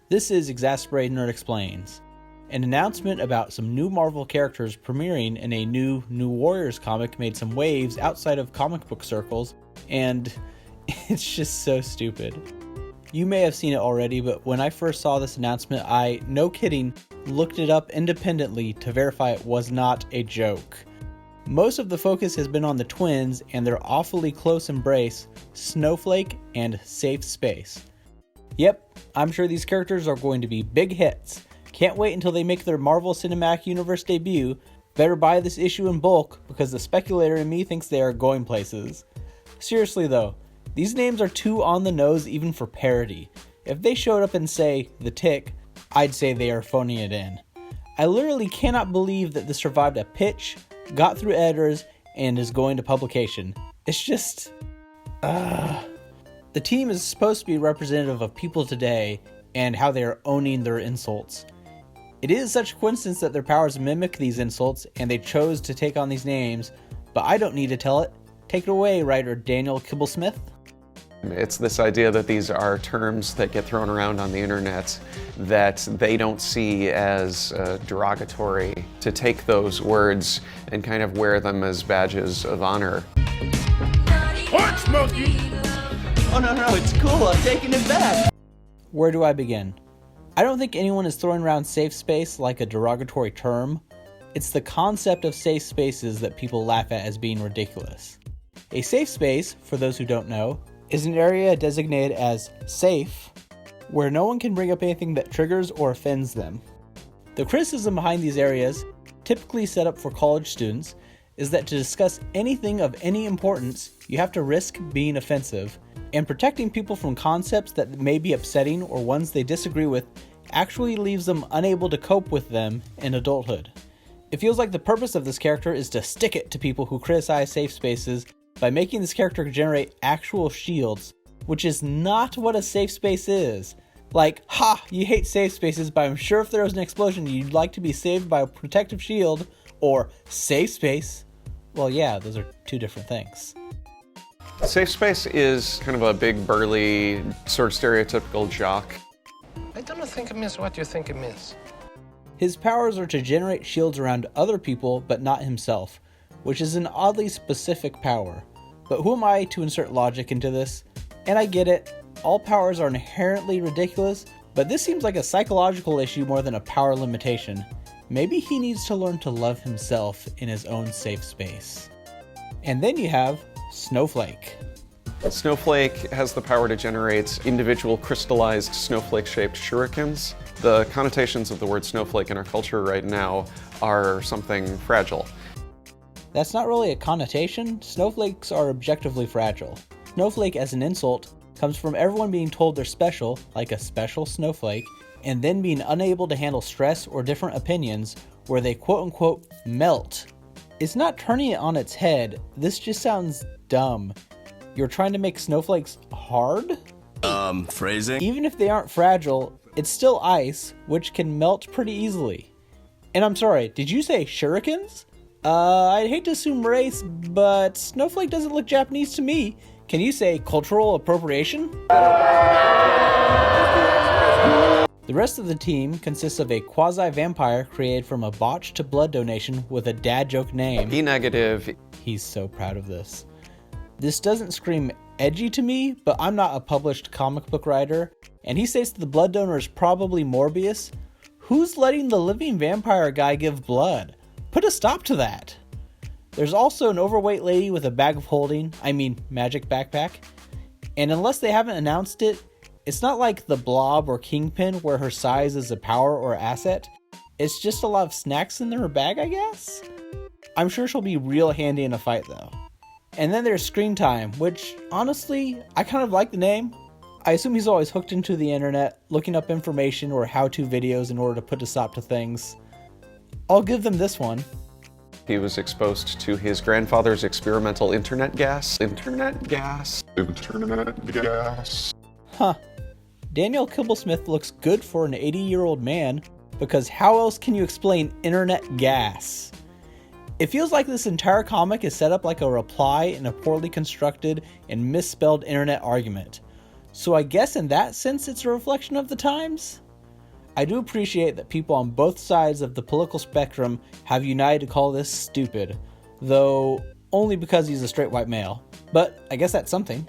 This is Exasperated Nerd Explains, an announcement about some new Marvel characters premiering in a New Warriors comic made some waves outside of comic book circles, and it's just so stupid. You may have seen it already, but when I first saw this announcement, I, no kidding, looked it up independently to verify it was not a joke. Most of the focus has been on the twins and their awfully close embrace, Snowflake and Safe Space. Yep, I'm sure these characters are going to be big hits. Can't wait until they make their Marvel Cinematic Universe debut. Better buy this issue in bulk because the speculator in me thinks they are going places. Seriously though, these names are too on the nose even for parody. If they showed up and say, The Tick, I'd say they are phoning it in. I literally cannot believe that this survived a pitch, got through editors, and is going to publication. It's just... The team is supposed to be representative of people today and how they are owning their insults. It is such a coincidence that their powers mimic these insults and they chose to take on these names, but I don't need to tell it. Take it away, writer Daniel Kibblesmith. It's this idea that these are terms that get thrown around on the internet that they don't see as derogatory, to take those words and kind of wear them as badges of honor. Punch, monkey! Oh no, it's cool, I'm taking it back! Where do I begin? I don't think anyone is throwing around safe space like a derogatory term. It's the concept of safe spaces that people laugh at as being ridiculous. A safe space, for those who don't know, is an area designated as safe, where no one can bring up anything that triggers or offends them. The criticism behind these areas, typically set up for college students, is that to discuss anything of any importance, you have to risk being offensive, and protecting people from concepts that may be upsetting or ones they disagree with actually leaves them unable to cope with them in adulthood. It feels like the purpose of this character is to stick it to people who criticize safe spaces by making this character generate actual shields, which is not what a safe space is. Like, ha, you hate safe spaces, but I'm sure if there was an explosion you'd like to be saved by a protective shield, or safe space. Well, yeah, those are two different things. Safe Space is kind of a big, burly, sort of stereotypical jock. I don't think it means what you think it means. His powers are to generate shields around other people, but not himself, which is an oddly specific power. But who am I to insert logic into this? And I get it, all powers are inherently ridiculous, but this seems like a psychological issue more than a power limitation. Maybe he needs to learn to love himself in his own safe space. And then you have Snowflake. Snowflake has the power to generate individual crystallized snowflake-shaped shurikens. The connotations of the word snowflake in our culture right now are something fragile. That's not really a connotation. Snowflakes are objectively fragile. Snowflake as an insult comes from everyone being told they're special, like a special snowflake, and then being unable to handle stress or different opinions where they quote-unquote melt. It's not turning it on its head, this just sounds dumb. You're trying to make snowflakes hard? Phrasing? Even if they aren't fragile, it's still ice, which can melt pretty easily. And I'm sorry, did you say shurikens? I'd hate to assume race, but Snowflake doesn't look Japanese to me. Can you say cultural appropriation? The rest of the team consists of a quasi-vampire created from a botched blood donation with a dad joke name. E negative. He's so proud of this. This doesn't scream edgy to me, but I'm not a published comic book writer, and he states that the blood donor is probably Morbius. Who's letting the living vampire guy give blood? Put a stop to that. There's also an overweight lady with a bag of holding, magic backpack, and unless they haven't announced it, it's not like the Blob or Kingpin where her size is a power or asset. It's just a lot of snacks in her bag, I guess? I'm sure she'll be real handy in a fight though. And then there's Screen Time, which, honestly, I kind of like the name. I assume he's always hooked into the internet, looking up information or how-to videos in order to put a stop to things. I'll give them this one. He was exposed to his grandfather's experimental internet gas. Internet gas. Huh. Daniel Kibblesmith looks good for an 80-year-old man, because how else can you explain internet gas? It feels like this entire comic is set up like a reply in a poorly constructed and misspelled internet argument. So I guess in that sense it's a reflection of the times? I do appreciate that people on both sides of the political spectrum have united to call this stupid, though only because he's a straight white male. But I guess that's something.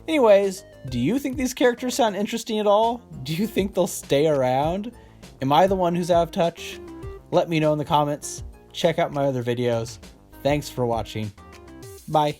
Anyways, do you think these characters sound interesting at all? Do you think they'll stay around? Am I the one who's out of touch? Let me know in the comments. Check out my other videos. Thanks for watching. Bye.